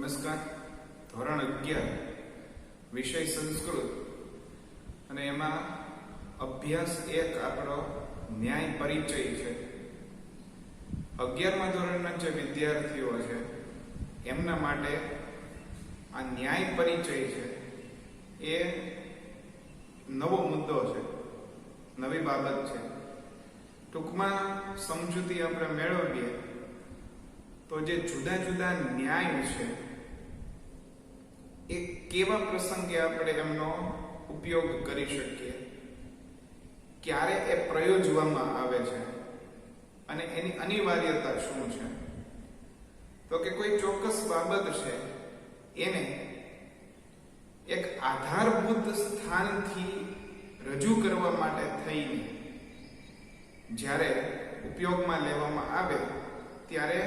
નમસ્કાર. ધોરણ 11 વિષય સંસ્કૃત અને એમાં અભ્યાસ 1 આપણો ન્યાય પરિચય છે. 11મા ધોરણના જે વિદ્યાર્થીઓ છે એમના માટે આ ન્યાય પરિચય છે એ નવો મુદ્દો છે, નવી બાબત છે. ટૂંકમાં સમજૂતી આપણે મેળવીએ તો જે જુદા જુદા ન્યાય છે એ કેવા પ્રસંગે આપણે એમનો ઉપયોગ કરી શકીએ, ક્યારે એ પ્રયોજવામાં આવે છે અને એની અનિવાર્યતા શું છે. તો કે કોઈ ચોક્કસ બાબત છે એને એક આધારભૂત સ્થાનથી રજૂ કરવા માટે થઈને જ્યારે ઉપયોગમાં લેવામાં આવે ત્યારે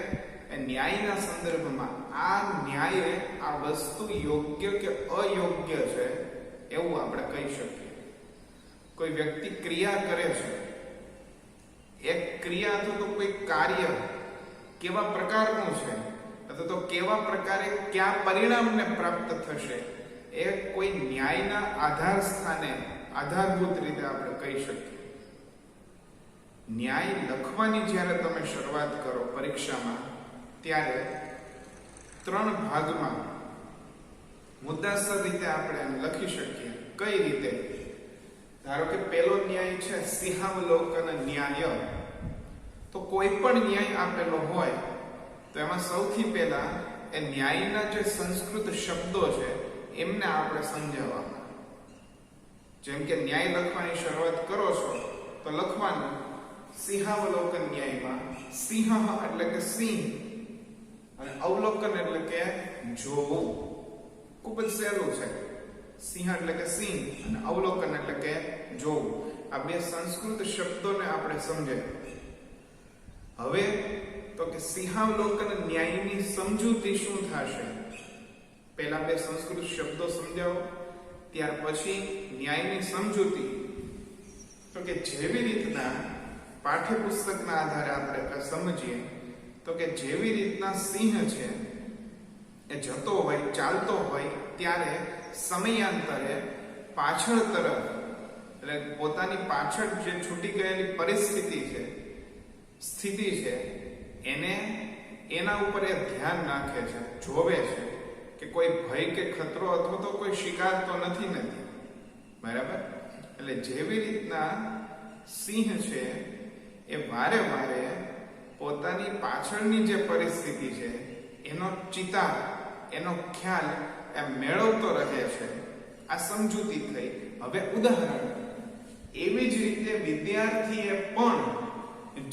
ન્યાયના સંદર્ભમાં આ ન્યાય આ વસ્તુ યોગ્ય કે અયોગ્ય છે એવું આપણે કહી શકીએ. કોઈ વ્યક્તિ ક્રિયા કરે છે, એક ક્રિયા અથવા તો કોઈ કાર્ય કેવા પ્રકારનું છે અથવા તો કેવા પ્રકારે કયા પરિણામને પ્રાપ્ત થશે એ કોઈ ન્યાયના આધાર સ્થાને આધારભૂત રીતે આપણે કહી શકીએ. ન્યાય લખવાની જ્યારે તમે શરૂઆત કરો પરીક્ષામાં ત્યારે 3 ભાગમાં મુદ્દાસર રીતે આપણે લખી શકીએ. કઈ રીતે? ધારો કે પહેલો ન્યાય છે સિંહાવલોકન ન્યાય. તો કોઈ પણ ન્યાય આપેલો હોય તો એમાં સૌથી પહેલા એ ન્યાયના જે સંસ્કૃત શબ્દો છે એમને આપણે સમજાવવાના. જેમ કે ન્યાય લખવાની શરૂઆત કરો છો તો લખવાનું સિંહાવલોકન ન્યાયમાં સિંહ એટલે કે સિંહ અને અવલોકન એટલે કે જોવું. ખૂબ જ સહેલું છે. સિંહ એટલે કે સિંહ અને અવલોકન એટલે કે જોવું. આ બે સંસ્કૃત શબ્દોને આપણે સમજે. હવે તો કે સિંહાવલોકન ન્યાયની સમજૂતી શું થશે? પહેલા બે સંસ્કૃત શબ્દો સમજાવો, ત્યાર પછી ન્યાયની સમજૂતી. તો કે જેવી રીતના પાઠ્યપુસ્તકના આધારે આપણે સમજીએ તો કે જેવી રીતના સિંહ છે એ જતો હોય, ચાલતો હોય ત્યારે સમયાંતરે પાછળ તરફ એટલે પોતાની પાછળ જે છૂટી ગયેલી પરિસ્થિતિ છે, સ્થિતિ છે, એને એના ઉપર એ ધ્યાન નાખે છે, જોવે છે કે કોઈ ભય કે ખતરો અથવા તો કોઈ શિકાર તો નથી. બરાબર? એટલે જેવી રીતના સિંહ છે એ વારે વારે પોતાની પાછળની જે પરિસ્થિતિ છે એનો ચિતાર, એનો ખ્યાલ એ મેળવતો રહે છે. આ સમજૂતી થઈ. હવે ઉદાહરણ, એવી જ રીતે વિદ્યાર્થીએ પણ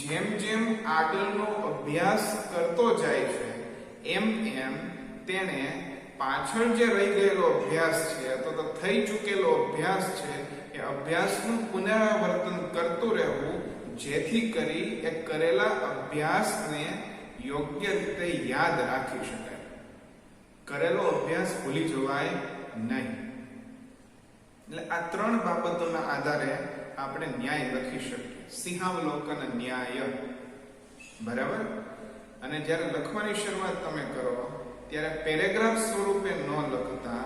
જેમ જેમ આગળનો અભ્યાસ કરતો જાય છે એમ એમ તેણે પાછળ જે રહી ગયેલો અભ્યાસ છે અથવા તો થઈ ચૂકેલો અભ્યાસ છે એ અભ્યાસનું પુનરાવર્તન કરતું રહેવું, જેથી કરી એ કરેલા અભ્યાસને યોગ્ય રીતે યાદ રાખી શકાય. કરેલો અભ્યાસ ભૂલી જવાય નહીં. એટલે આ 3 બાબતોના આધારે આપણે ન્યાય લખી શકીએ. સિંહાવલોકન ન્યાય. બરાબર? અને જ્યારે લખવાની શરૂઆત તમે કરો ત્યારે પેરેગ્રાફ સ્વરૂપે ન લખતા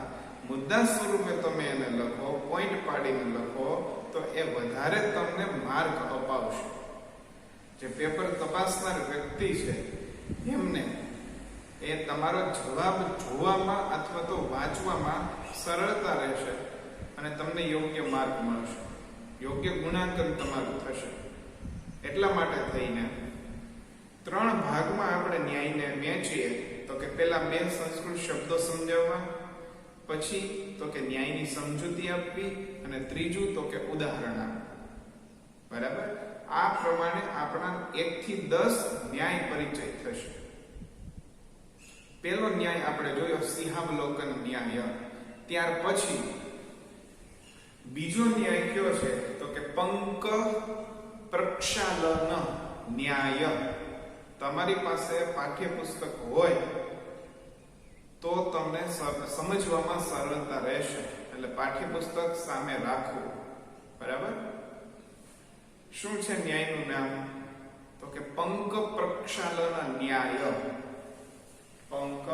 મુદ્દા સ્વરૂપે તમે એને લખો, પોઈન્ટ પાડીને લખો તો એ વધારે તમને માર્ક અપાવશે. જે પેપર તપાસનાર વ્યક્તિ છે એમને એ તમારો જવાબ જોવામાં અથવા તો વાંચવામાં સરળતા રહેશે અને તમને યોગ્ય માર્ક મળશે, યોગ્ય ગુણાંકન તમારું થશે. એટલા માટે થઈને 3 ભાગમાં આપણે ન્યાયને વહેંચીએ તો કે પહેલા 2 સંસ્કૃત શબ્દો સમજાવવા, પછી તો કે ન્યાયની સમજૂતી આપવી અને ત્રીજું તો કે ઉદાહરણ આપવું. બરાબર? આ પ્રમાણે આપણા 1 થી 10 ન્યાય પરિચય થશે. પહેલો ન્યાય આપણે જોયો સિંહાવલોકન ન્યાય. ત્યાર પછી બીજો ન્યાય કયો છે તો કે પંક પ્રક્ષાલન ન્યાય. તમારી પાસે પાઠ્યપુસ્તક હોય તો તમને સમજવામાં સરળતા રહેશે. એટલે પાઠ્યપુસ્તક સામે રાખવું. બરાબર? શું છે ન્યાયનું નામ? તો કે પંક પ્રક્ષાલન ન્યાય. પંક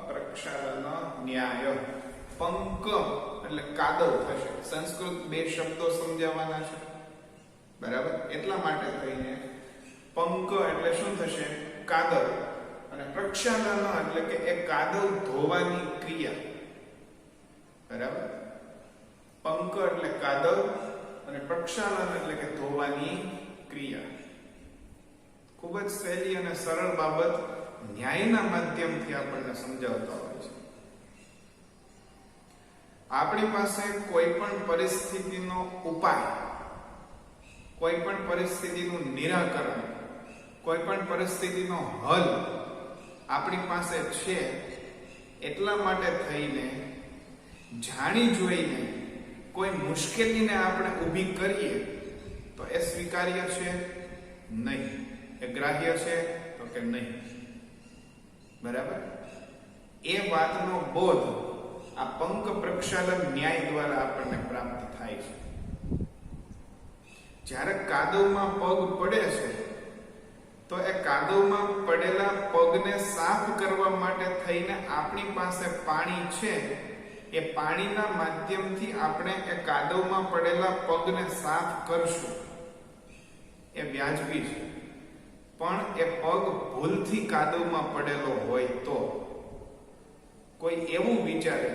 પ્રક્ષાલન ન્યાય. પંક એટલે કાદવ થશે. સંસ્કૃત બે શબ્દો સમજાવવાના છે, બરાબર? એટલા માટે થઈને પંક એટલે શું થશે? કાદવ. અને પ્રક્ષાલન એટલે કે એ કાદવ ધોવાની ક્રિયા, બરાબર? પંક એટલે કાદવ અને પ્રક્ષાલન એટલે કે ધોવાની ક્રિયા. ખૂબ જ સહેલી અને સરળ બાબત ન્યાયના માધ્યમથી આપણને સમજાવતા હોય છે. આપણી પાસે કોઈ પણ પરિસ્થિતિનો ઉપાય, કોઈ પણ પરિસ્થિતિનું નિરાકરણ, કોઈ પણ પરિસ્થિતિનો હલ આપણી પાસે છે. એટલા માટે થઈને જાણી જોઈને કોઈ મુશ્કેલીને આપણે ઊભી કરીએ તો એ સ્વીકાર્ય છે નહીં, એ ગ્રાહ્ય છે તો કે નહીં, બરાબર? એ વાતનો બોધ આ પંક પ્રક્ષાલન ન્યાય દ્વારા આપણને પ્રાપ્ત થાય છે. જ્યારે કાદવમાં પગ પડે છે તો એ કાદવમાં પડેલા પગને સાફ કરવા માટે થઈને આપણી પાસે પાણી છે. એ પાણીના માધ્યમથી આપણે એ કાદવમાં પડેલા પગને સાફ કરશું, એ વ્યાજબી છે. પણ એ પગ ભૂલથી કાદવમાં પડેલો હોય તો કોઈ એવું વિચારે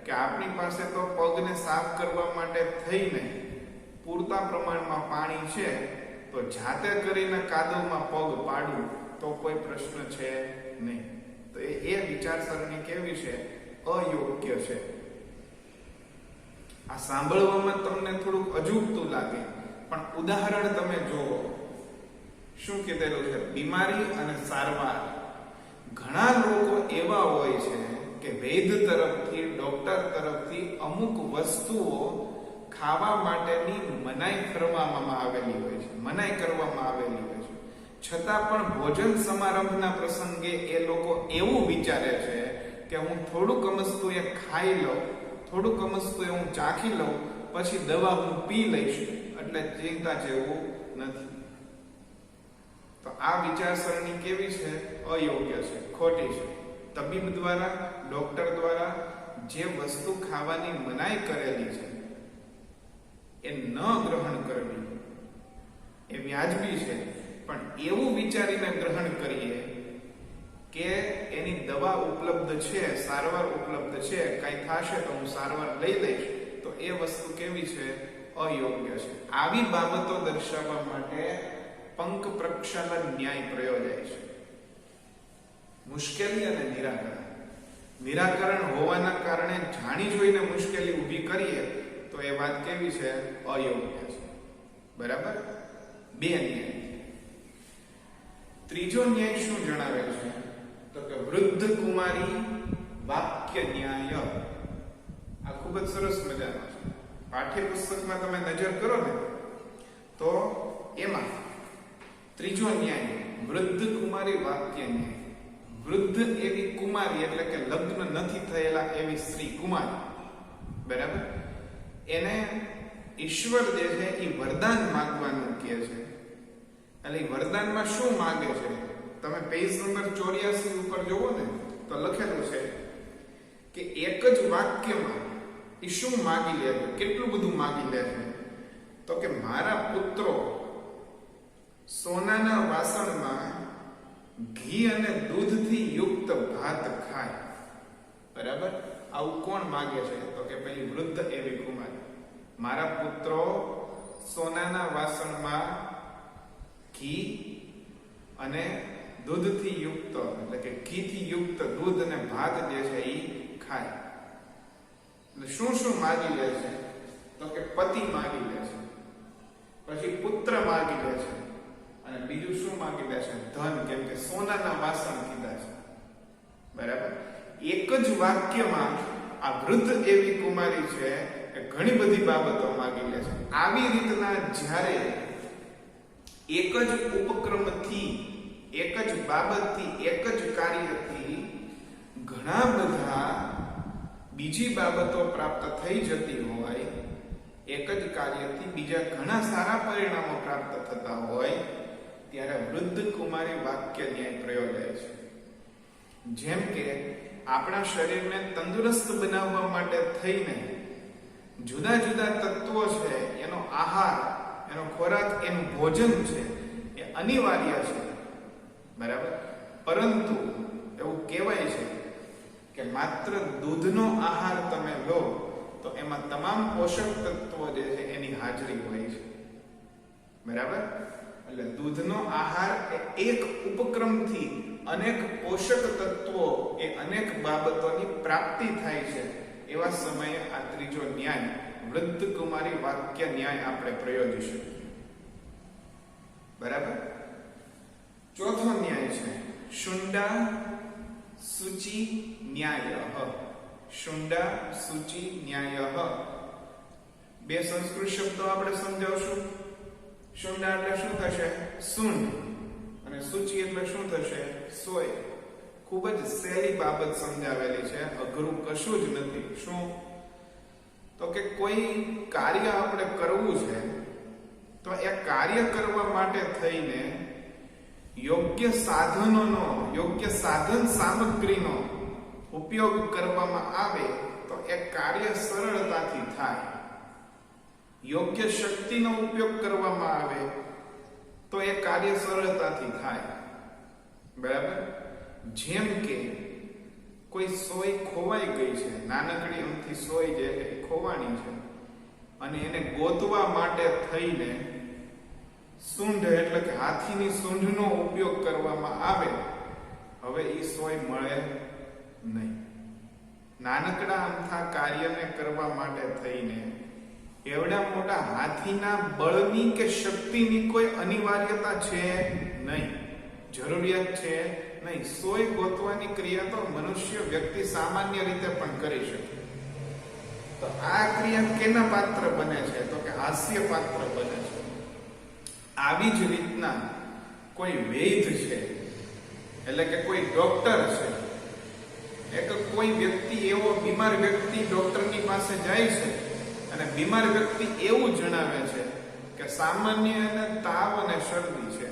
કે આપણી પાસે તો પગને સાફ કરવા માટે થઈને પૂરતા પ્રમાણમાં પાણી છે, તો જાતે કરીને કાદવમાં પગ પાડવું તો કોઈ પ્રશ્ન છે નહીં. તો એ વિચારસરણી કેવી છે? અયોગ્ય છે. આ સાંભળવામાં તમને થોડુંક અજુગતું લાગે, પણ ઉદાહરણ તમે જુઓ. શું કીધેલું છે? બીમારી અને સારવાર. ઘણા લોકો એવા હોય છે કે વૈદ્ય તરફથી, ડોક્ટર તરફથી અમુક વસ્તુઓ ખાવા માટેની મનાઈ કરવામાં આવેલી હોય છે, મનાઈ કરવામાં આવેલી હોય છે. છતાં પણ ભોજન સમારંભના પ્રસંગે એ લોકો એવું વિચારે છે કે હું થોડુંક અમસ્તું એ ખાઈ લઉં, થોડુંક અમસ્તું એ હું ચાખી લઉં, પછી દવા હું પી લઈશ, એટલે ચિંતા જેવું નથી. તો આ વિચારસરણી કેવી છે? અયોગ્ય છે, ખોટી છે. તબીબ દ્વારા, ડોક્ટર દ્વારા જે વસ્તુ ખાવાની મનાઈ કરેલી છે એ ન ગ્રહણ કરવી એ વ્યાજબી છે. પણ એવું વિચારીને ગ્રહણ કરીએ કે એની દવા ઉપલબ્ધ છે, સારવાર ઉપલબ્ધ છે, કઈ થશે તો હું સારવાર લઈ લઈશ, તો એ વસ્તુ કેવી છે? અયોગ્ય છે. આવી બાબતો દર્શાવવા માટે પંક પ્રક્ષાલન ન્યાય પ્રયોજાય છે. મુશ્કેલી અને નિરાકરણ. નિરાકરણ હોવાના કારણે જાણી જોઈને મુશ્કેલી ઊભી કરીએ તો એ વાત કેવી છે? અયોગ્ય છે, બરાબર? બે ન્યાય. ત્રીજો ન્યાય શું જણાવે છે? તો કે વૃદ્ધ કુમારી વાક્ય ન્યાય. આ ખૂબ જ સરસ મજાનો છે. પાઠ્યપુસ્તકમાં તમે નજર કરો ને તો એમાં ત્રીજો ન્યાય વૃદ્ધ કુમારી વાક્ય ન્યાય. વૃદ્ધ એવી કુમારી એટલે કે લગ્ન નથી થયેલા એવી સ્ત્રી, કુમારી, બરાબર? એને ઈશ્વર જે છે એ વરદાન માંગવાનું કહે છે. એટલે વરદાનમાં શું માંગે છે? તમે પેજ નંબર 84 ઉપર જોવો ને તો લખેલું છે કે એક જ વાક્યમાં એ શું માંગી લે છે, કેટલું બધું માંગી લે છે. તો કે મારા પુત્રો સોનાના વાસણમાં ઘી અને દૂધથી યુક્ત ભાત ખાય, બરાબર? આવું કોણ માંગે છે? તો કે પેલી વૃદ્ધ એવી કુમારી. મારા પુત્રો સોનાના વાસણમાં ઘી અને દૂધથી યુક્ત એટલે કે ઘીથી યુક્ત દૂધ અને ભાત જે છે એ ખાય. એટલે શું શું માગી લે છે? તો કે પતિ માગી લે છે, પછી પુત્ર માગી લે છે, અને બીજું શું માગી લે છે? ધન, કેમ કે સોનાના વાસણ કીધા છે, બરાબર? એક જ વાક્યમાં આ વૃદ્ધ એવી કુમારી છે એ ઘણી બધી બાબતો માગી લે છે. આવી રીતના જ્યારે એક જ ઉપક્રમથી, એક જ બાબતથી, એક જ કાર્યથી ઘણા બધા બીજી બાબતો પ્રાપ્ત થઈ જતી હોય, એક જ કાર્યથી બીજા ઘણા સારા પરિણામો પ્રાપ્ત થતા હોય, ત્યારે વૃદ્ધ કુમારી વાક્ય ન્યાય પ્રયોજાય છે. જેમ કે આપણા શરીરને તંદુરસ્ત બનાવવા માટે થઈને જુદા જુદા તત્વો છે, એનો આહાર, એનો ખોરાક, એનું ભોજન છે એ અનિવાર્ય છે, બરાબર. પરંતુ એવું કહેવાય છે કે માત્ર દૂધનો આહાર તમે લો તો એમાં તમામ પોષક તત્વો જે છે એની હાજરી હોય છે, બરાબર. એટલે દૂધનો આહાર એ એક ઉપક્રમથી અનેક પોષક તત્વો એ અનેક બાબતોની પ્રાપ્તિ થાય છે. એવા સમયે આ ત્રીજો ન્યાય વૃદ્ધ કુમારી વાક્ય ન્યાય આપણે પ્રયોજીશું, બરાબર. ચોથો ન્યાય છે શુંડા સૂચિ ન્યાય. શુંડા સૂચિ ન્યાય. બે સંસ્કૃત શબ્દો આપણે સમજાવશું. શુંડા એટલે શું થશે? સૂંઢ. અને સૂચિ એટલે શું થશે? સોય. ખૂબ જ સહેલી બાબત સમજાવેલી છે, અઘરું કશું જ નથી. શું? તો કે કોઈ કાર્ય આપણે કરવું છે તો એ કાર્ય કરવા માટે થઈને યોગ્ય સાધનોનો, યોગ્ય સાધન સામગ્રીનો ઉપયોગ કરવામાં આવે તો એ કાર્ય સરળતાથી થાય. યોગ્ય શક્તિનો ઉપયોગ કરવામાં આવે તો એ કાર્ય સરળતાથી થાય, બરાબર. જેમ કે કોઈ સોય ખોવાઈ ગઈ છે, નાનકડી અમથી સોય જે છે ખોવાની છે, અને એને ગોતવા માટે થઈને સૂંઢ એટલે કે હાથીની સૂંઢનો ઉપયોગ કરવામાં આવે, હવે એ સોય મળે નહીં. નાનકડા અમથા કાર્યને કરવા માટે થઈને એવડા મોટા હાથીના બળની કે શક્તિની કોઈ અનિવાર્યતા છે નહીં, જરૂરિયાત છે નહીં. સોય ગોતવાની ક્રિયા તો મનુષ્ય વ્યક્તિ સામાન્ય રીતે પણ કરી શકે. તો આ ક્રિયા કેના પાત્ર બને છે? તો કે હાસ્ય પાત્ર બને છે. આવી જ રીતના કોઈ વૈદ્ય છે, એટલે કે કોઈ ડોક્ટર છે, એક કોઈ વ્યક્તિ, એવો બીમાર વ્યક્તિ ડોક્ટરની પાસે જાય છે અને બીમાર વ્યક્તિ એવું જણાવે છે કે સામાન્ય એને તાવ અને શરદી છે,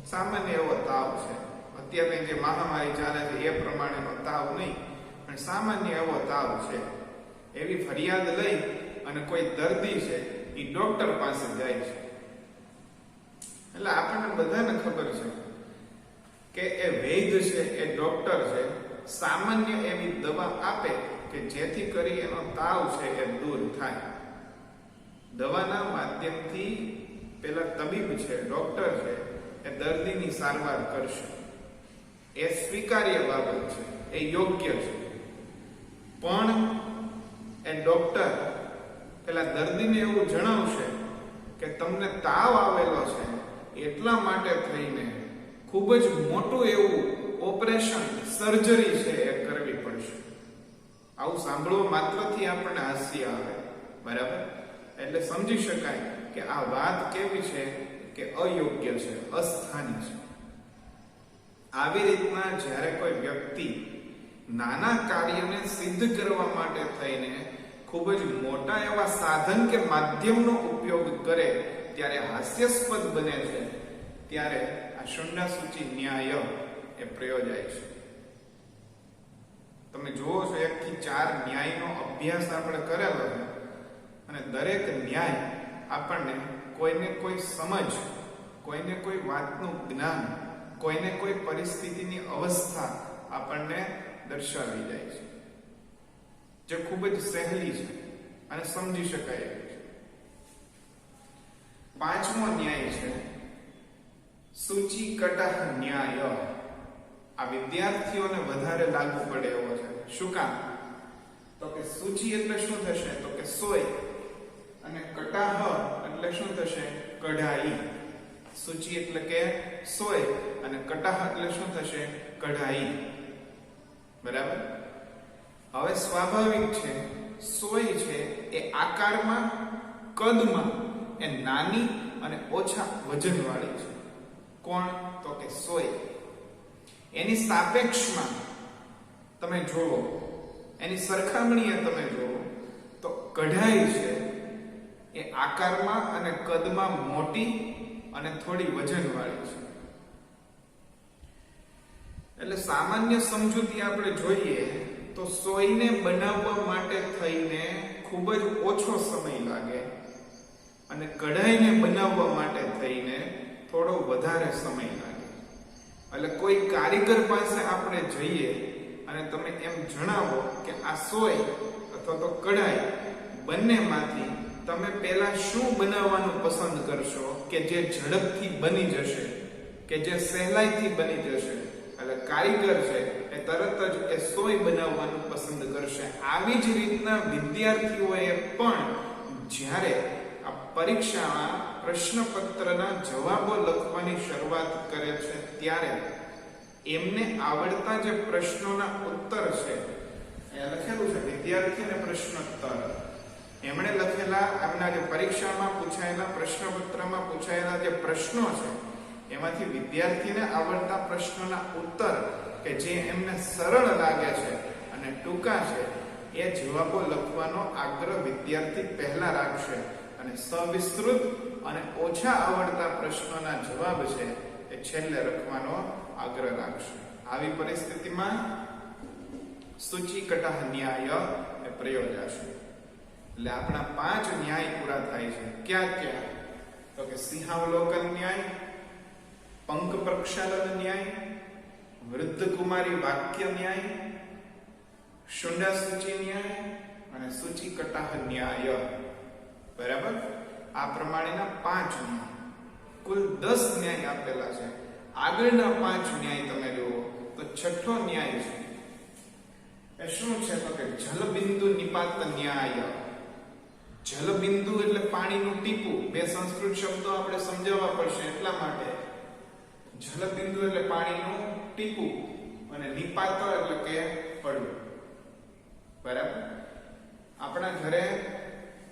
સામાન્ય એવો તાવ છે, અત્યારે જે મહામારી ચાલે છે એ પ્રમાણેનો તાવ નહીં, પણ સામાન્ય એવો તાવ છે. એવી ફરિયાદ લઈ અને કોઈ દર્દી છે એ ડોક્ટર પાસે જાય છે. એટલે આપણને બધાને ખબર છે કે એ વૈદ્ય છે, એ ડોક્ટર છે, સામાન્ય એવી દવા આપે કે જેથી કરી એનો તાવ છે એ દૂર થાય. દવાના માધ્યમથી પેલા તબીબ છે, ડોક્ટર છે, એ દર્દીની સારવાર કરશે. એ સ્વીકાર્ય બાબત છે, એ યોગ્ય છે. પણ એ ડોક્ટર પેલા દર્દીને એવું જણાવશે કે તમને તાવ આવેલો છે, એટલા માટે થઈને ખૂબ જ મોટું એવું ઓપરેશન, સર્જરી છે એ કરવી પડશે. આવું સાંભળવા માત્રથી આપણને હાસ્ય આવે, બરાબર. એટલે સમજી શકાય કે આ વાત કેવી છે કે અયોગ્ય છે, અસ્થાની છે. આવી રીતના જ્યારે કોઈ વ્યક્તિ નાના કાર્યને સિદ્ધ કરવા માટે થઈને ખૂબ જ મોટા એવા સાધન કે માધ્યમનો ઉપયોગ કરે ત્યારે હાસ્યાસ્પદ બને છે, ત્યારે આ શુંડા સૂચિ ન્યાય એ પ્રયોજાય છે. તમે જુઓ છો 1 થી 4 ન્યાયનો અભ્યાસ આપણે કરેલો છે, અને દરેક ન્યાય આપણને કોઈને કોઈ સમજ, કોઈને કોઈ વાતનું જ્ઞાન, કોઈને કોઈ પરિસ્થિતિની અવસ્થા આપણને દર્શાવી જાય છે, જે ખૂબ જ સહેલી છે અને સમજી શકાય એવી છે. 5મો ન્યાય છે સૂચિ કટઃ ન્યાય. આ વિદ્યાર્થીઓને વધારે લાગુ પડે એવો છે. શું કામ? તો કે સૂચિ એટલે શું થશે? તો કે સોય, અને કટઃ એટલે શું થશે? કઢાઈ. સૂચિ એટલે કે સોય અને કટઃ એટલે શું થશે? કઢાઈ, બરાબર. હવે સ્વાભાવિક છે, સોય છે એ આકારમાં, કદમાં એ નાની અને ઓછા વજનવાળી છે. કોણ? તો કે સોય. એની સાપેક્ષમાં તમે જુઓ, એની સરખામણીએ તમે જુઓ તો કઢાઈ છે એ આકારમાં અને કદમાં મોટી અને થોડી વજનવાળી છે. એટલે સામાન્ય સમજૂતી આપણે જોઈએ તો સોયને બનાવવા માટે થઈને ખૂબ જ ઓછો સમય લાગે અને કઢાઈને બનાવવા માટે થઈને થોડો વધારે સમય લાગે. એટલે કોઈ કારીગર પાસે આપણે જઈએ અને તમે એમ જણાવો કે આ સોય અથવા તો કઢાઈ બંનેમાંથી તમે પહેલા શું બનાવવાનું પસંદ કરશો કે જે ઝડપથી બની જશે, કે જે સહેલાઈથી બની જશે, એટલે કારીગર છે એ તરત જ એ સોય બનાવવાનું પસંદ કરશે. આવી જ રીતના વિદ્યાર્થીઓએ પણ જ્યારે આ પરીક્ષામાં પ્રશ્નપત્રના જવાબો લખવાની શરૂઆત કરે છે ત્યારે એમને આવડતા જે પ્રશ્નોના ઉત્તર છે એ લખેલું છે વિદ્યાર્થીને પ્રશ્નોત્તર, એમણે લખેલા એમના જે પરીક્ષામાં પૂછાયેલા પ્રશ્નપત્રમાં પૂછાયેલા જે પ્રશ્નો છે એમાંથી વિદ્યાર્થીને આવડતા પ્રશ્નોના ઉત્તર કે જે એમને સરળ લાગે છે અને ટૂંકા છે એ જવાબો લખવાનો આગ્રહ વિદ્યાર્થી પહેલા રાખશે અને સવિસ્તૃત અને ઓછા આવડતા પ્રશ્નોના જવાબ છે એ છેલ્લે લખવાનો આગ્રહ રાખશે. આવી પરિસ્થિતિમાં સૂચિકટઃ ન્યાય એ પ્રયોજાશે. એટલે આપણા 5 ન્યાય પૂરા થાય છે. ક્યાં ક્યાં? તો કે સિંહાવલોકન ન્યાય, પંક પ્રક્ષાલન ન્યાય, વૃદ્ધ કુમારી વાક્ય ન્યાય, શુંડા સૂચિ ન્યાય અને સૂચિકટઃ ન્યાય. બરાબર? આ પ્રમાણેના 5 ન્યાય, કુલ 10 ન્યાય આપેલા છે. આગળના 5 ન્યાય તમે જુઓ તો છઠ્ઠો ન્યાય છે એ શું છે તો કે જલબિંદુ નિપાત ન્યાય. જલબિંદુ એટલે પાણીનું ટીપું. બે સંસ્કૃત શબ્દો આપણે સમજાવવા પડશે એટલા માટે. જલબિંદુ એટલે પાણીનું ટીપું અને નિપાત એટલે કે પડવું. બરાબર? આપણા ઘરે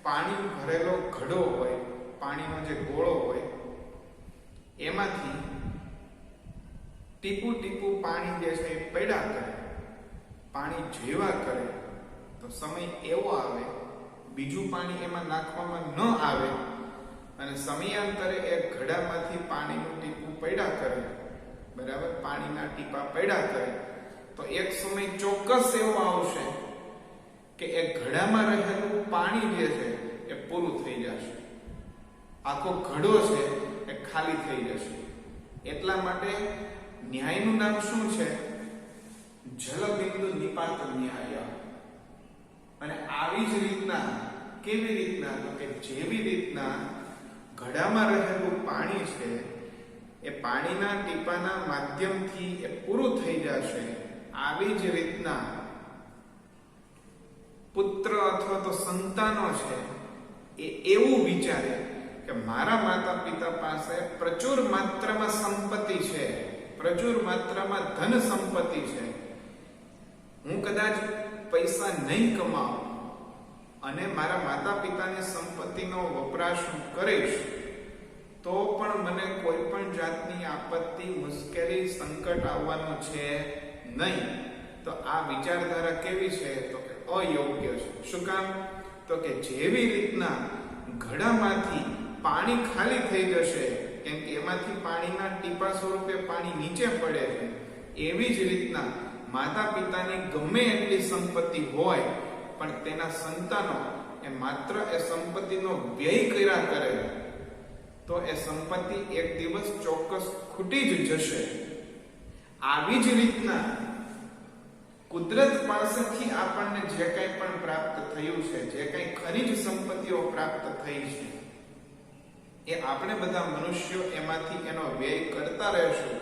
પાણી ભરેલો ઘડો હોય, પાણીનો જે ગોળો હોય એમાંથી ટીપું ટીપું પાણી જે છે એ પડ્યા કરે, પાણી જેવા કરે તો સમય એવો આવે બીજું પાણી એમાં નાખવામાં ન આવે અને સમયાંતરે એ ઘડામાંથી પાણીનું ટીપું પડ્યા કરે. બરાબર? પાણીના ટીપા પડ્યા કરે તો એક સમય ચોક્કસ એવો આવશે કે એ ઘડામાં રહેલું પાણી જે છે એ પૂરું થઈ જશે, આખો ઘડો છે એ ખાલી થઈ જશે. એટલા માટે ન્યાયનું નામ શું છે? જલબિંદુ નિપાત ન્યાય. અને આવી જ રીતના, કેવી રીતના તો કે જેવી રીતના ઘડામાં રહેલું પાણી છે એ પાણીના ટીપાના માધ્યમથી એ પૂરું થઈ જશે, આવી જ રીતના પુત્ર અથવા તો સંતાનો છે એ એવું વિચારે કે મારા માતા પિતા પાસે પ્રચુર માત્રામાં સંપત્તિ છે, પ્રચુર માત્રામાં ધન સંપત્તિ છે, હું કદાચ પૈસા નહીં કમાઉં અને મારા માતા પિતાની સંપત્તિનો વપરાશ હું કરીશ તો પણ મને કોઈ પણ જાતની આપત્તિ, મુશ્કેલી, સંકટ આવવાનું છે નહીં. તો આ વિચારધારા કેવી છે તો કે અયોગ્ય છે. શું કામ? તો કે જેવી રીતના ઘડામાંથી પાણી ખાલી થઈ જશે કેમ કે એમાંથી પાણીના ટીપા સ્વરૂપે પાણી નીચે પડે છે, એવી જ રીતના માતા પિતાની ગમે એટલી સંપત્તિ હોય પણ તેના સંતાનો એ માત્ર એ સંપત્તિનો વ્યય કર્યા કરે તો એ સંપત્તિ એક દિવસ ચોક્કસ ખૂટી જ જશે. આવી જ રીતના કુદરત પાસેથી આપણને જે કંઈ પણ પ્રાપ્ત થયું છે, જે કંઈ ખનિજ સંપત્તિઓ પ્રાપ્ત થઈ છે એ આપણે બધા મનુષ્યો એમાંથી એનો વ્યય કરતા રહેશું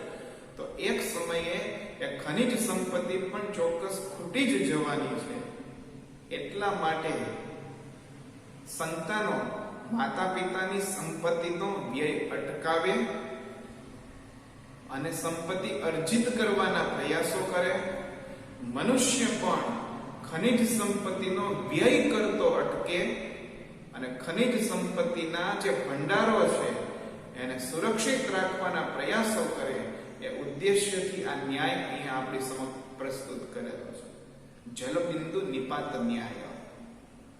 તો એક સમયે એ ખનિજ સંપત્તિ પણ ચોક્કસ ખૂટી જ જવાની છે. એટલા માટે સંતાનો માતા પિતાની સંપત્તિનો વ્યય અટકાવે અને સંપત્તિ અર્જિત કરવાના પ્રયાસો કરે. મનુષ્ય પણ ખનિજ સંપત્તિનો વ્યય કરતો અટકે અને ખનિજ સંપત્તિના જે ભંડારો છે એને સુરક્ષિત રાખવાના પ્રયાસો કરે. એ ઉદ્દેશ્યથી આ ન્યાય અહીંયા આપણી સમક્ષ પ્રસ્તુત કરેલો છે. જલબિંદુ નિપાત ન્યાય.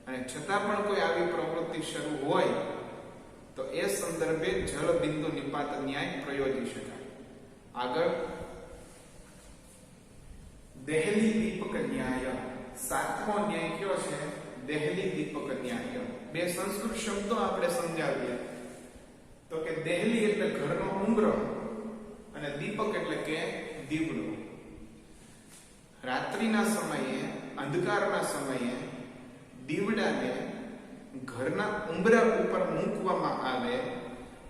અને છતાં પણ કોઈ આવી પ્રવૃત્તિ શરૂ હોય તો એ સંદર્ભે જલબિંદુ નિપાત ન્યાય પ્રયોજી શકાય. આગળ દેહલી દીપક ન્યાય. સાતમો ન્યાય કયો છે? દેહલી દીપક ન્યાય. બે સંસ્કૃત શબ્દો આપણે સમજાવીએ. તો કે દેહલી એટલે ઘરનો ઉંબરો અને દીપક એટલે કે દીવડો. રાત્રિના સમયે, અંધકારના સમયે દીવડાને ઘરના ઉંબરા ઉપર મૂકવામાં આવે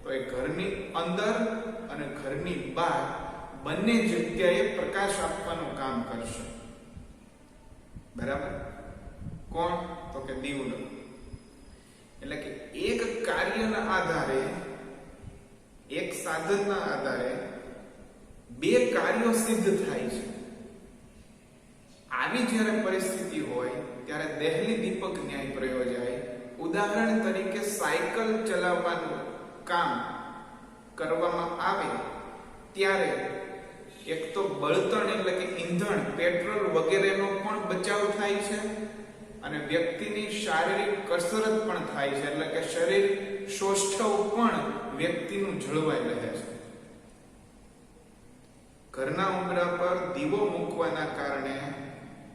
તો એ ઘરની અંદર અને ઘરની બહાર બંને જગ્યાએ પ્રકાશ આપવાનું કામ કરશે. બરાબર? કોણ? તો કે દીવડો. એટલે કે એક કાર્યના આધારે, એક સાધનના આધારે બે કાર્યો સિદ્ધ થાય છે. આવી જ્યારે પરિસ્થિતિ હોય ત્યારે દેહલી દીપક ન્યાય પ્રયોજાય. ઉદાહરણ તરીકે સાયકલ ચલાવવાનું કામ કરવામાં આવે ત્યારે એક તો બળતણ એટલે કે ઈંધણ, પેટ્રોલ વગેરેનો પણ બચાવ થાય છે અને વ્યક્તિની શારીરિક કસરત પણ થાય છે. એટલે કે શરીર સૌષ્ઠવ પણ વ્યક્તિનું જળવાઈ રહે છે. ઘરના ઉંબરા પર દીવો મૂકવાના કારણે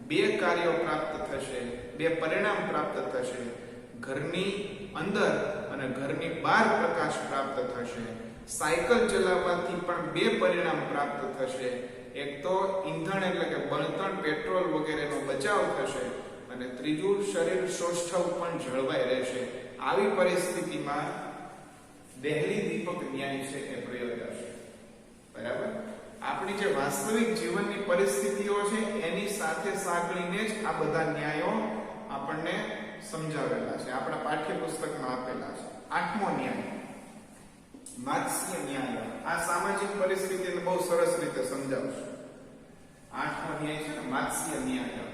બે કાર્યો પ્રાપ્ત થશે, બે પરિણામ પ્રાપ્ત થશે. ઘરની અંદર અને ઘરની બહાર પ્રકાશ પ્રાપ્ત થશે. સાયકલ ચલાવવાથી પણ બે પરિણામ પ્રાપ્ત થશે. એક તો ઈંધણ એટલે કે બળતણ, પેટ્રોલ વગેરેનો બચાવ થશે અને ત્રીજું શરીર સૌષ્ઠવ પણ જળવાઈ રહેશે. આવી પરિસ્થિતિમાં દેહલી દીપક ન્યાય છે એ પ્રયોજાશે. બરાબર? આપણી જે વાસ્તવિક જીવનની પરિસ્થિતિઓ છે એની સાથે સાંકળીને જ આ બધા ન્યાયો આપણને સમજાવેલા છે, આપણા પાઠ્યપુસ્તકમાં આપેલા છે. આઠમો ન્યાય, માત્સ્ય ન્યાય. આ સામાજિક પરિસ્થિતિને બહુ સરસ રીતે સમજાવશે. આઠમો ન્યાય છે ને, માત્સ્ય ન્યાય.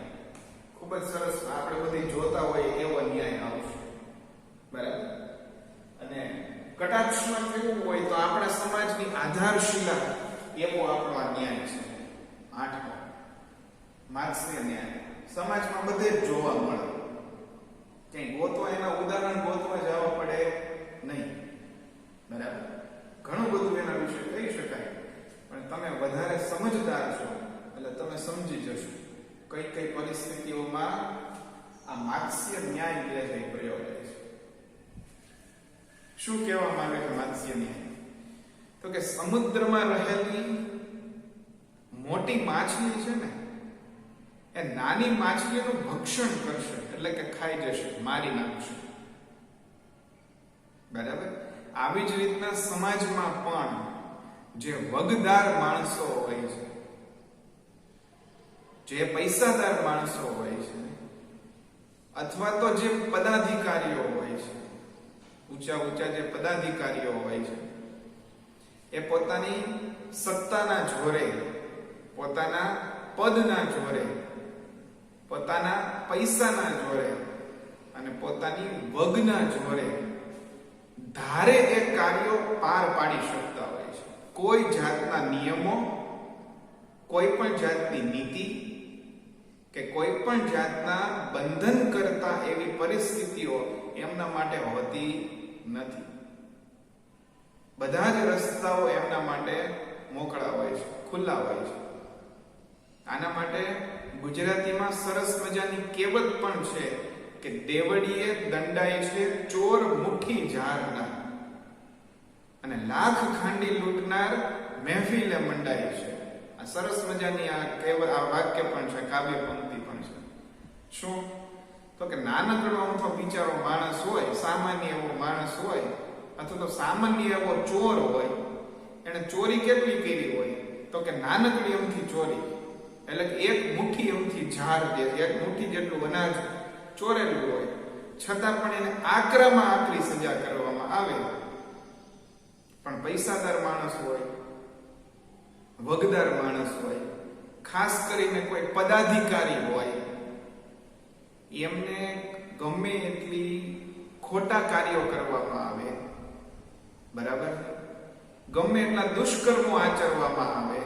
ખૂબ જ સરસ, આપણે બધી જોતા હોય એવો ન્યાય આવશે. બરાબર? અને કટાક્ષમાં કેવું હોય તો આપણા સમાજની આધારશિલા એવો આપણો આ ન્યાય છે. આઠમો માત્સ્ય ન્યાય સમાજમાં બધે જ જોવા મળે. કઈ ગોતવા, એના ઉદાહરણ ગોતવા જવા પડે નહીં. બરાબર? ઘણું બધું એના વિશે કહી શકાય, પણ તમે વધારે સમજદાર છો એટલે તમે સમજી જશો કઈ કઈ પરિસ્થિતિઓમાં આ માત્સ્ય ન્યાય જે છે એ પ્રયોજાય છે. શું કહેવા માંગે છે માત્સ્ય ન્યાય? તો કે સમુદ્રમાં રહેલી મોટી માછલી છે ને એ નાની માછલીનું ભક્ષણ કરશે, એટલે કે ખાઈ જશે, મારી નાખશે. બરાબર? આવી જ રીતના સમાજમાં પણ જે વગદાર માણસો હોય છે, જે પૈસાદાર માણસો હોય છે, અથવા તો જે પદાધિકારીઓ હોય છે, ઊંચા ઊંચા જે પદાધિકારીઓ હોય છે, એ પોતાની સત્તાના જોરે, પોતાના પદના જોરે, પોતાના પૈસાના જોરે અને પોતાની વગના જોરે ધારે એ કાર્યો પાર પાડી શકતા હોય છે. કોઈ જાતના નિયમો, કોઈ પણ જાતની નીતિ કે કોઈ પણ જાતના બંધન કરતા એવી પરિસ્થિતિઓ એમના માટે હોતી નથી. બધા જ રસ્તાઓ એમના માટે મોકળા હોય છે, ખુલ્લા હોય છે. આના માટે ગુજરાતીમાં સરસ મજાની કહેવત પણ છે કે દેવડીએ દંડાય છે ચોર મુઠ્ઠી ઝારના અને લાખ ખાંડી લૂંટનાર મહેફિલે મંડાય છે. આ સરસ મજાની આ કહેવત, આ વાક્ય પણ છે, કાવ્ય પંક્તિ પણ છે. શું? તો કે નાનકડો અમથો બિચારો માણસ હોય, સામાન્ય એવો માણસ હોય, અથવા તો સામાન્ય એવો ચોર હોય, એને ચોરી કેટલી કરી હોય? તો કે નાનકડી અમથી ચોરી, એટલે કે એક મુઠ્ઠી અમથી ઝાર, જે એક મુઠ્ઠી જેટલું અનાજ ચોરેલું હોય, છતાં પણ એને આકરામાં આકરી સજા કરવામાં આવે. પણ પૈસાદાર માણસ હોય, વગદાર માણસ હોય, ખાસ કરીને કોઈ પદાધિકારી હોય, એમને ગમે એટલી ખોટા કાર્યો કરવામાં આવે, બરાબર, ગમે એટલા દુષ્કર્મો આચરવામાં આવે,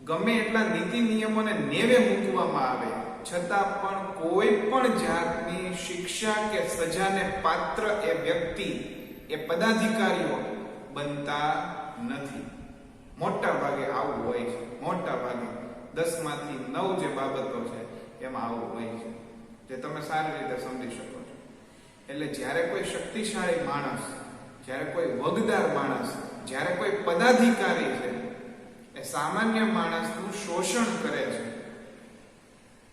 ગમે એટલા નીતિ નિયમોને નેવે મૂકવામાં આવે, છતાં પણ કોઈ પણ જાતની શિક્ષા કે સજાને પાત્ર એ વ્યક્તિ, એ પદાધિકારીઓ બનતા નથી. મોટા ભાગે આવું હોય છે, મોટા ભાગે. 10 માંથી 9 જે બાબતો છે એમાં આવું હોય છે, જે તમે સારી રીતે સમજી શકો છો. એટલે જ્યારે કોઈ શક્તિશાળી માણસ, જ્યારે કોઈ વગદાર માણસ, જ્યારે કોઈ પદાધિકારી છે એ સામાન્ય માણસનું શોષણ કરે છે,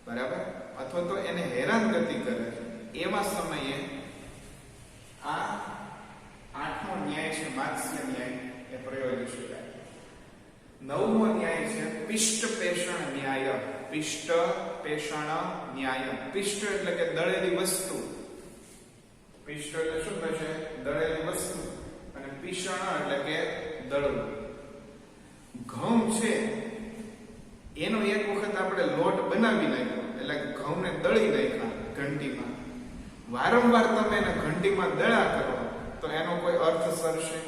બરાબર, અથવા તો એને હેરાનગતિ કરે છે, એવા સમયે આ 8મો ન્યાય છે માત્સ્ય ન્યાય એ પ્રયોજી શકાય. 9મો ન્યાય છે પિષ્ટ પેષણ ન્યાય. પિષ્ટ પેષણ ન્યાય. પિષ્ટ એટલે કે દળેલી વસ્તુ. પિષ્ટ એટલે શું થશે? દળેલી વસ્તુ. અને પેષણ એટલે કે દળવું. ઘઉં છે એનો એક વખત આપણે લોટ બનાવી નાખ્યો, એટલે ઘઉંને દળી નાખ્યા ઘંટીમાં. વારંવાર તમે એને ઘંટીમાં દળા કરો તો એનો કોઈ અર્થ સરશે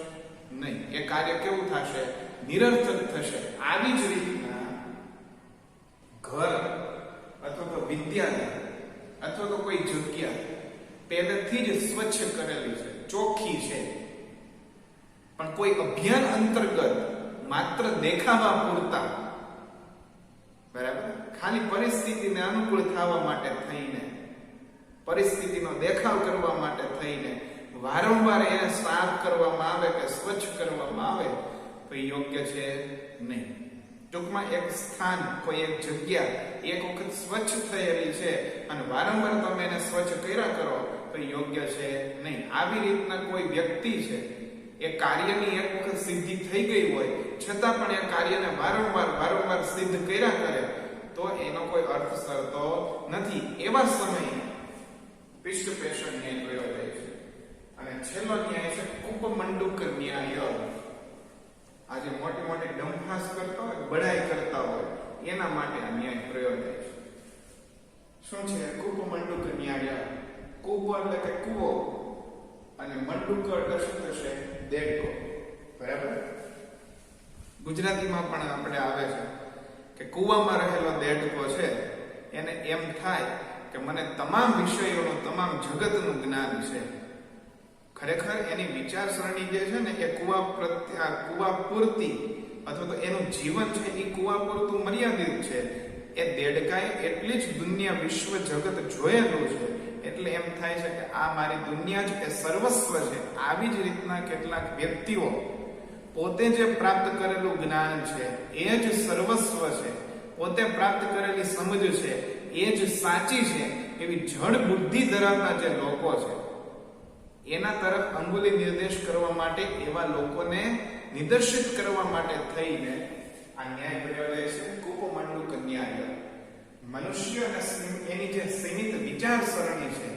નહીં. એ કાર્ય કેવું થશે? નિરર્થક થશે. આવી જ રીતના ઘર અથવા તો વિદ્યાલય અથવા તો કોઈ જગ્યા પહેલેથી જ સ્વચ્છ કરેલી છે, ચોખ્ખી છે, પણ કોઈ અભિયાન અંતર્ગત માત્ર દેખાવા પૂરતા, બરાબર, ખાલી પરિસ્થિતિને અનુકૂળ થવા માટે થઈને, પરિસ્થિતિનો દેખાવ કરવા માટે થઈને વારંવાર એને સાફ કરવામાં આવે કે સ્વચ્છ કરવામાં આવે તો એ યોગ્ય છે નહીં. ટૂંકમાં એક સ્થાન, કોઈ એક જગ્યા એક વખત સ્વચ્છ થયેલી છે અને વારંવાર તમે એને સ્વચ્છ કર્યા કરો તો યોગ્ય છે નહીં. આવી રીતના કોઈ વ્યક્તિ છે એ કાર્યની એક વખત સિદ્ધિ થઈ ગઈ હોય છતાં પણ એ કાર્યને વારંવાર સિદ્ધ કર્યા કરે તો એનો કોઈ અર્થ સરતો નથી. એવા સમયે પિષ્ટ પેષણ ન્યાય પ્રયોગ થાય છે. અને છેલ્લો ન્યાય છે કૂપમંડુક ન્યાય. આજે મોટી મોટી ડંફાસ કરતા હોય, બડાઈ કરતા હોય એના માટે આ ન્યાય પ્રયોગ થાય છે. શું છે કૂપમંડુક ન્યાય? કૂપ એટલે કે કૂવો અને મંડુક એટલે શું થશે? દેડકો. બરાબર. ગુજરાતીમાં પણ આપણે આવે છે કે કૂવામાં રહેલો દેડકો છે એને એમ થાય કે મને તમામ વિષયોનું, તમામ જગતનું જ્ઞાન છે. ખરેખર એની વિચારસરણી જે છે ને એ કૂવા પૂરતી અથવા તો એનું જીવન છે એ કૂવા પૂરતું મર્યાદિત છે. એ દેડકાએ એટલી જ દુનિયા, વિશ્વ, જગત જોયેલું છે એટલે એમ થાય છે કે આ મારી દુનિયા જ એ સર્વસ્વ છે. આવી જ રીતના કેટલાક વ્યક્તિઓ પોતે જે પ્રાપ્ત કરેલું જ્ઞાન છે એ જ સર્વસ્વ છે, પોતે પ્રાપ્ત કરેલી સમજ છે એ જ સાચી છે, એવી જડ બુદ્ધિ ધરાવતા જે લોકો છે એના તરફ અંગુલી નિર્દેશ કરવા માટે, એવા લોકોને નિદર્શિત કરવા માટે થઈને આ ન્યાય પ્રયોગે છે કૂપમંડુક ન્યાય. મનુષ્ય અને એની જે સીમિત વિચારસરણી છે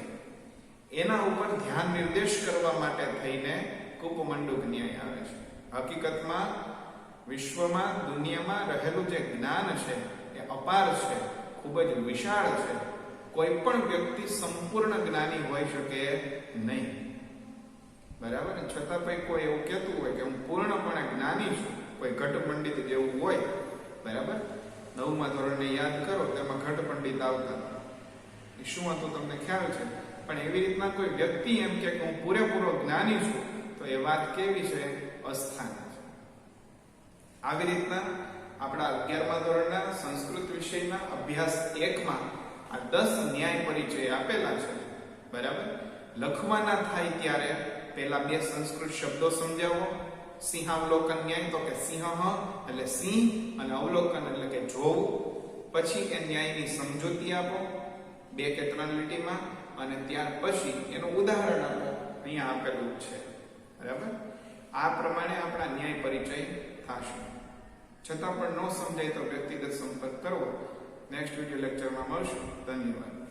એના ઉપર ધ્યાન નિર્દેશ કરવા માટે થઈને કૂપમંડુક ન્યાય આવે છે. હકીકતમાં વિશ્વમાં, દુનિયામાં રહેલું જે જ્ઞાન છે એ અપાર છે, ખૂબ જ વિશાળ છે. કોઈ પણ વ્યક્તિ સંપૂર્ણ જ્ઞાની હોઈ શકે નહીં, બરાબર. છતાં ભાઈ કોઈ એવું કહેતું હોય કે હું પૂર્ણપણે જ્ઞાની છું, કોઈ ઘટ પંડિત જેવું હોય, બરાબર. 9મા ધોરણને યાદ કરો તેમાં ઘટ પંડિત આવતા, એ શું હતું તમને ખ્યાલ છે? પણ એવી રીતના કોઈ વ્યક્તિ એમ કે હું પૂરેપૂરો જ્ઞાની છું તો એ વાત કેવી છે? અસ્થાની છે. આવી રીતના આપણા 11મા ધોરણના સંસ્કૃત વિષયના અભ્યાસ 1માં આ 10 ન્યાય પરિચય આપેલા છે, બરાબર. લખવાના થાય ત્યારે પહેલા 2 સંસ્કૃત શબ્દો સમજાવો. સિંહાવલોકન ન્યાય તો કે સિંહ એટલે સિંહ અને અવલોકન એટલે કે જોવું. પછી એ ન્યાયની સમજૂતી આપો 2 કે 3 લીટીમાં અને ત્યાર પછી એનું ઉદાહરણ આપો. અહીંયા આપેલું જ છે, બરાબર. આ પ્રમાણે આપણા ન્યાય પરિચય થશે. છતાં પણ ન સમજાય તો વ્યક્તિગત સંપર્ક કરવો. નેક્સ્ટ વિડિયો લેક્ચરમાં મળશું. ધન્યવાદ.